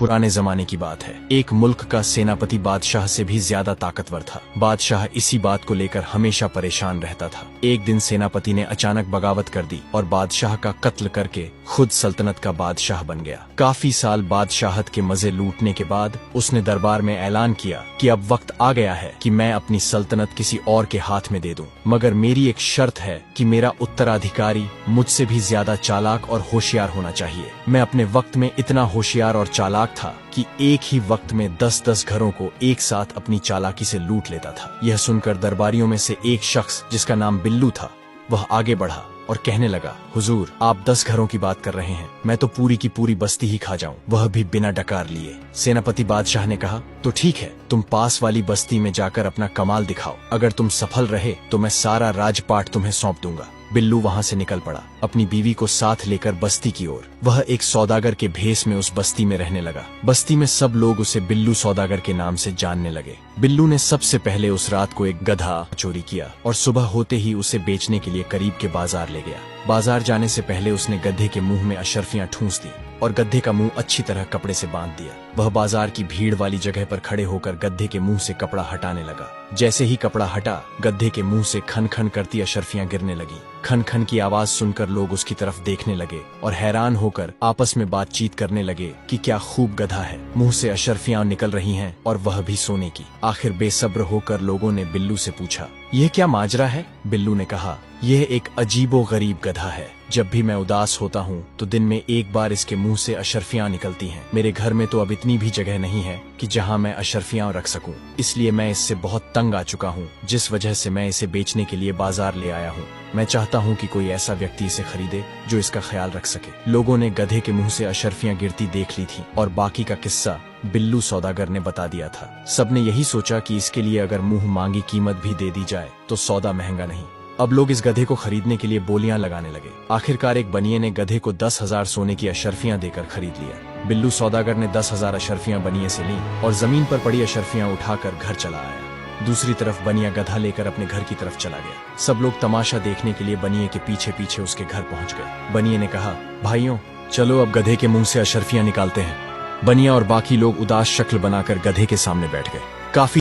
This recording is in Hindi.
पुराने जमाने की बात है। एक मुल्क का सेनापति बादशाह से भी ज्यादा ताकतवर था। बादशाह इसी बात को लेकर हमेशा परेशान रहता था। एक दिन सेनापति ने अचानक बगावत कर दी और बादशाह का कत्ल करके खुद सल्तनत का बादशाह बन गया। काफी साल बादशाहत के मजे लूटने के बाद उसने दरबार में ऐलान किया कि अब वक्त आ गया है कि मैं अपनी सल्तनत किसी और के हाथ में दे दूं, मगर मेरी एक शर्त है कि मेरा उत्तराधिकारी मुझसे भी ज्यादा चालाक और होशियार होना चाहिए। मैं अपने वक्त में इतना होशियार और चालाक था कि एक ही वक्त में 10-10 घरों को एक साथ अपनी चालाकी से लूट लेता था। यह सुनकर दरबारियों में से एक शख्स जिसका नाम बिल्लू था, वह आगे बढ़ा और कहने लगा, हुजूर, आप 10 घरों की बात कर रहे हैं, मैं तो पूरी की पूरी बस्ती ही खा जाऊं, वह भी बिना डकार लिए। सेनापति बादशाह ने कहा, तो ठीक है, तुम पास वाली बस्ती में जाकर अपना कमाल दिखाओ। अगर तुम सफल रहे तो मैं सारा राजपाट तुम्हें सौंप दूंगा। बिल्लू वहां से निकल पड़ा, अपनी बीवी को साथ लेकर बस्ती की ओर। वह एक सौदागर के भेष में उस बस्ती में रहने लगा। बस्ती में सब लोग उसे बिल्लू सौदागर के नाम से जानने लगे। बिल्लू ने सबसे पहले उस रात को एक गधा चोरी किया और सुबह होते ही उसे बेचने के लिए करीब के बाजार ले गया। बाजार जाने से पहले उसने गधे के मुंह में अशर्फियां ठूंस दी और गधे का मुंह अच्छी तरह कपड़े से बांध दिया। वह बाजार की भीड़ वाली जगह पर खड़े होकर गधे के मुंह से कपड़ा हटाने लगा। जैसे ही कपड़ा हटा, गधे के मुंह से खन खन करती अशर्फियां गिरने लगी। खन खन की आवाज सुनकर लोग उसकी तरफ देखने लगे और हैरान होकर आपस में बातचीत करने लगे कि क्या खूब गधा है, मुंह से अशर्फियां निकल रही हैं और वह भी सोने की। आखिर बेसब्र होकर लोगों ने बिल्लू से पूछा, यह क्या माजरा है? बिल्लू ने कहा, यह एक अजीबो गरीब गधा है। जब भी मैं उदास होता हूँ तो दिन में एक बार इसके मुंह से अशर्फियां निकलती हैं। मेरे घर में तो अब इतनी भी जगह नहीं है कि जहाँ मैं अशर्फियां रख सकूं, इसलिए मैं इससे बहुत तंग आ चुका हूँ, जिस वजह से मैं इसे बेचने के लिए बाजार ले आया हूँ। मैं चाहता हूँ कि कोई ऐसा व्यक्ति इसे खरीदे जो इसका ख्याल रख सके। लोगों ने गधे के मुंह से अशर्फियां गिरती देख ली थी और बाकी का किस्सा बिल्लू सौदागर ने बता दिया था। सबने यही सोचा कि इसके लिए अगर मुंह मांगी कीमत भी दे दी जाए तो सौदा महंगा नहीं। अब लोग इस गधे को खरीदने के लिए बोलियां लगाने लगे। आखिरकार एक बनिए ने गधे को 10,000 सोने की अशर्फियां देकर खरीद लिया। बिल्लू सौदागर ने 10,000 अशर्फियां बनिए से ली और जमीन पर पड़ी अशर्फियां उठाकर घर चला आया। दूसरी तरफ बनिया गधा लेकर अपने घर की तरफ चला गया। सब लोग तमाशा देखने के लिए बनिए के पीछे पीछे उसके घर पहुंच गए। बनिए ने कहा, भाइयों, चलो अब गधे के मुंह से अशर्फियां निकालते हैं। बनिया और बाकी लोग उदास शक्ल बनाकर गधे के सामने बैठ गए। काफी